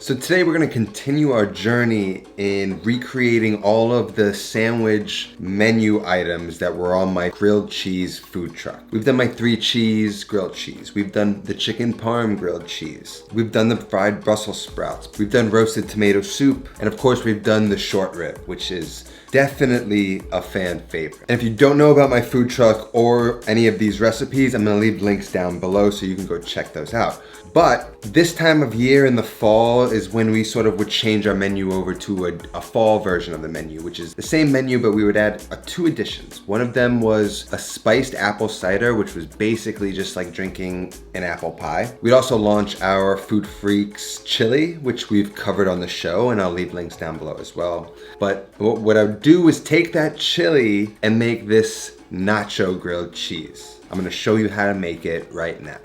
So today we're going to continue our journey in recreating all of the sandwich menu items that were on my grilled cheese food truck. We've done my 3 cheese grilled cheese. We've done the chicken parm grilled cheese. We've done the fried Brussels sprouts. We've done roasted tomato soup. And of course we've done the short rib, which is definitely a fan favorite. And if you don't know about my food truck or any of these recipes, I'm gonna leave links down below so you can go check those out. But this time of year in the fall is when we sort of would change our menu over to a fall version of the menu, which is the same menu, but we would add 2 additions. One of them was a spiced apple cider, which was basically just like drinking an apple pie. We'd also launch our Food Freaks chili, which we've covered on the show, and I'll leave links down below as well. But what I would do is take that chili and make this nacho grilled cheese. I'm gonna show you how to make it right now.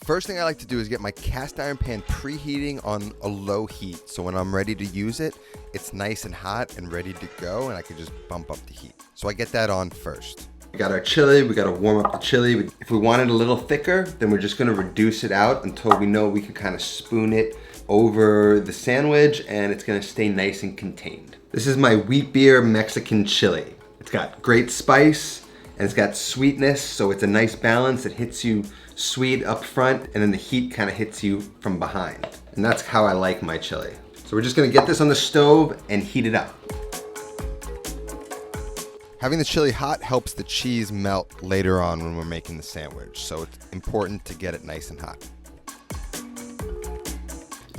First thing I like to do is get my cast iron pan preheating on a low heat. So when I'm ready to use it, it's nice and hot and ready to go, and I can just bump up the heat. So I get that on first. We got our chili, we gotta warm up the chili. If we want it a little thicker, then we're just gonna reduce it out until we know we can kind of spoon it over the sandwich and it's gonna stay nice and contained. This is my wheat beer Mexican chili. It's got great spice and it's got sweetness, so it's a nice balance. It hits you sweet up front and then the heat kind of hits you from behind. And that's how I like my chili. So we're just gonna get this on the stove and heat it up. Having the chili hot helps the cheese melt later on when we're making the sandwich, so it's important to get it nice and hot.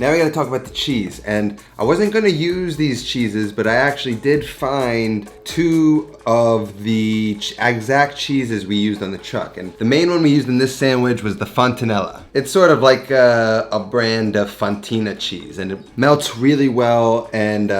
Now we gotta talk about the cheese, and I wasn't gonna use these cheeses, but I actually did find 2 of the exact cheeses we used on the truck. And the main one we used in this sandwich was the fontanella. It's sort of like a brand of Fontina cheese, and it melts really well, and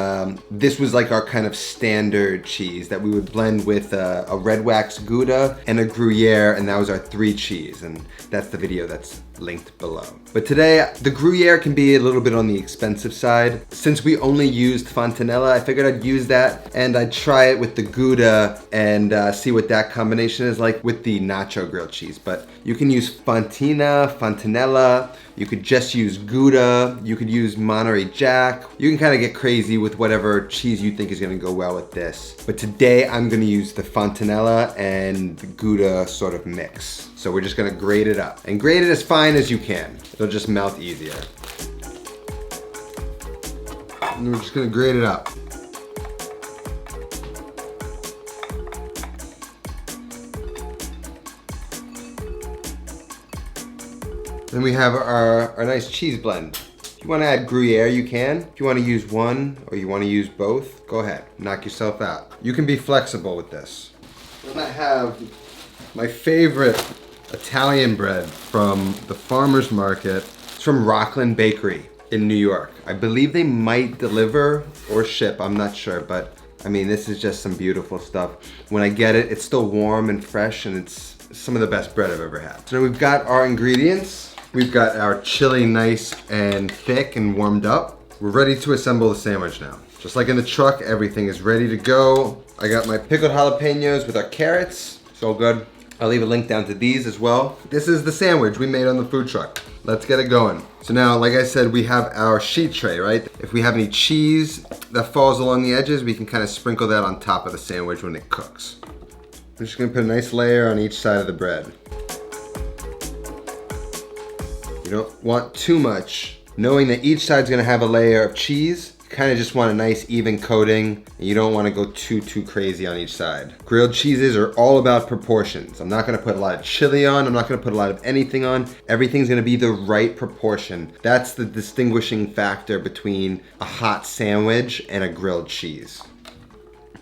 this was like our kind of standard cheese that we would blend with a red wax Gouda and a Gruyere, and that was our 3 cheese, and that's the video that's linked below. But today, the Gruyere can be a little bit on the expensive side. Since we only used Fontanella, I figured I'd use that and I'd try it with the Gouda and see what that combination is like with the nacho grilled cheese. But you can use Fontanella, you could just use Gouda, you could use Monterey Jack. You can kind of get crazy with whatever cheese you think is gonna go well with this. But today I'm gonna use the Fontanella and the Gouda sort of mix. So we're just gonna grate it up. And grate it as fine as you can. It'll just melt easier. And we're just gonna grate it up. Then we have our nice cheese blend. If you wanna add Gruyere, you can. If you wanna use one or you wanna use both, go ahead, knock yourself out. You can be flexible with this. Then I have my favorite Italian bread from the farmer's market. It's from Rockland Bakery in New York. I believe they might deliver or ship, I'm not sure, but I mean, this is just some beautiful stuff. When I get it, it's still warm and fresh, and it's some of the best bread I've ever had. So now we've got our ingredients. We've got our chili nice and thick and warmed up. We're ready to assemble the sandwich now. Just like in the truck, everything is ready to go. I got my pickled jalapenos with our carrots. It's all good. I'll leave a link down to these as well. This is the sandwich we made on the food truck. Let's get it going. So now, like I said, we have our sheet tray, right? If we have any cheese that falls along the edges, we can kind of sprinkle that on top of the sandwich when it cooks. I'm just gonna put a nice layer on each side of the bread. You don't want too much. Knowing that each side's gonna have a layer of cheese, you kind of just want a nice even coating, and you don't want to go too crazy on each side. Grilled cheeses are all about proportions. I'm not gonna put a lot of chili on, I'm not gonna put a lot of anything on. Everything's gonna be the right proportion. That's the distinguishing factor between a hot sandwich and a grilled cheese.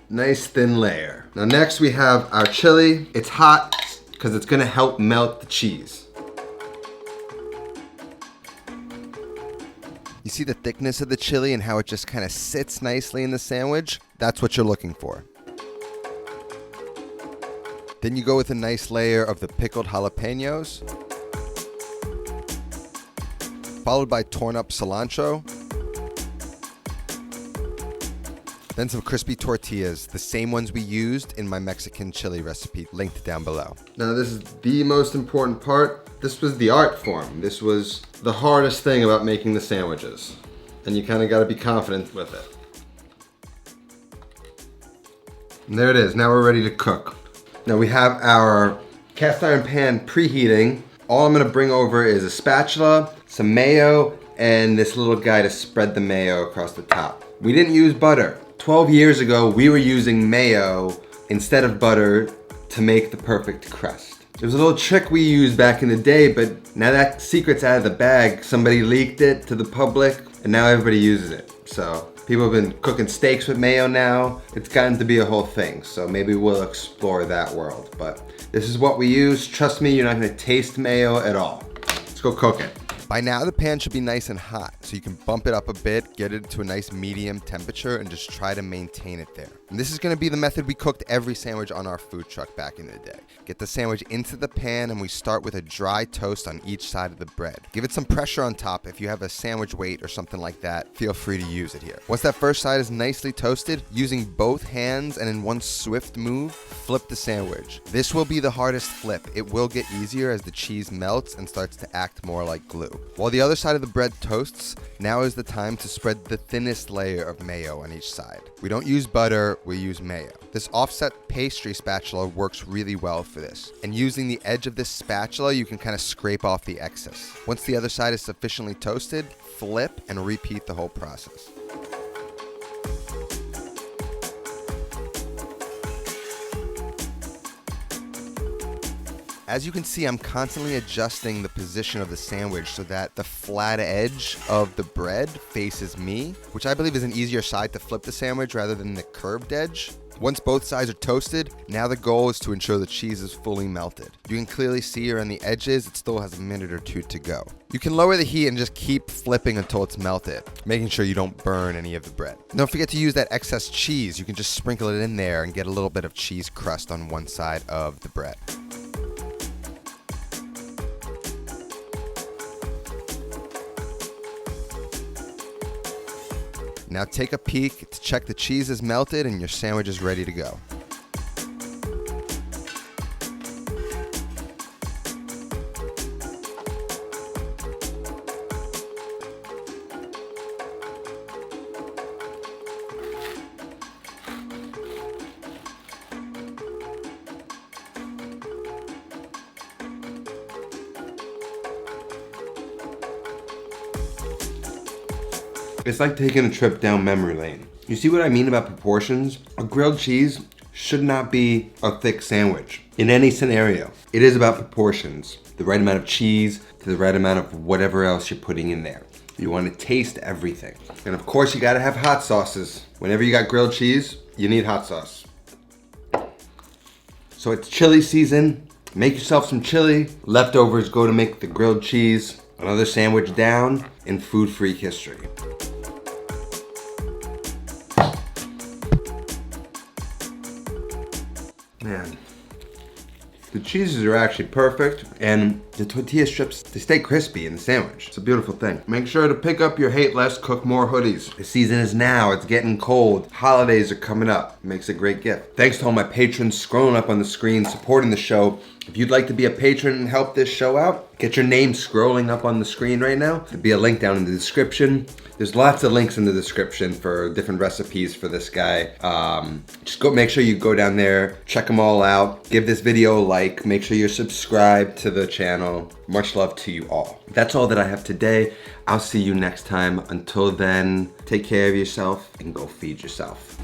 Nice thin layer. Now next we have our chili. It's hot because it's gonna help melt the cheese. You see the thickness of the chili and how it just kind of sits nicely in the sandwich? That's what you're looking for. Then you go with a nice layer of the pickled jalapenos, followed by torn up cilantro, Then some crispy tortillas, the same ones we used in my Mexican chili recipe, linked down below. Now this is the most important part. This was the art form. This was the hardest thing about making the sandwiches. And you kind of got to be confident with it. And there it is, now we're ready to cook. Now we have our cast iron pan preheating. All I'm gonna bring over is a spatula, some mayo, and this little guy to spread the mayo across the top. We didn't use butter. 12 years ago, we were using mayo instead of butter to make the perfect crust. It was a little trick we used back in the day, but now that secret's out of the bag. Somebody leaked it to the public, and now everybody uses it. So people have been cooking steaks with mayo now. It's gotten to be a whole thing, so maybe we'll explore that world. But this is what we use. Trust me, you're not gonna taste mayo at all. Let's go cook it. By now the pan should be nice and hot, so you can bump it up a bit, get it to a nice medium temperature, and just try to maintain it there. And this is gonna be the method we cooked every sandwich on our food truck back in the day. Get the sandwich into the pan, and we start with a dry toast on each side of the bread. Give it some pressure on top. If you have a sandwich weight or something like that, feel free to use it here. Once that first side is nicely toasted, using both hands and in one swift move, flip the sandwich. This will be the hardest flip. It will get easier as the cheese melts and starts to act more like glue. While the other side of the bread toasts, now is the time to spread the thinnest layer of mayo on each side. We don't use butter, we use mayo. This offset pastry spatula works really well for this. And using the edge of this spatula, you can kind of scrape off the excess. Once the other side is sufficiently toasted, flip and repeat the whole process. As you can see, I'm constantly adjusting the position of the sandwich so that the flat edge of the bread faces me, which I believe is an easier side to flip the sandwich rather than the curved edge. Once both sides are toasted, now the goal is to ensure the cheese is fully melted. You can clearly see around the edges, it still has a minute or two to go. You can lower the heat and just keep flipping until it's melted, making sure you don't burn any of the bread. Don't forget to use that excess cheese. You can just sprinkle it in there and get a little bit of cheese crust on one side of the bread. Now take a peek to check the cheese is melted and your sandwich is ready to go. It's like taking a trip down memory lane. You see what I mean about proportions? A grilled cheese should not be a thick sandwich in any scenario. It is about proportions. The right amount of cheese to the right amount of whatever else you're putting in there. You want to taste everything. And of course you gotta have hot sauces. Whenever you got grilled cheese, you need hot sauce. So it's chili season. Make yourself some chili. Leftovers go to make the grilled cheese. Another sandwich down in food freak history. Man, the cheeses are actually perfect, and the tortilla strips, they stay crispy in the sandwich. It's a beautiful thing. Make sure to pick up your Hate Less, Cook More hoodies. The season is now, it's getting cold. Holidays are coming up. It makes a great gift. Thanks to all my patrons scrolling up on the screen, supporting the show. If you'd like to be a patron and help this show out, get your name scrolling up on the screen right now. There'll be a link down in the description. There's lots of links in the description for different recipes for this guy. Just go, make sure you go down there, check them all out. Give this video a like, make sure you're subscribed to the channel. Much love to you all. That's all that I have today. I'll see you next time. Until then, take care of yourself and go feed yourself.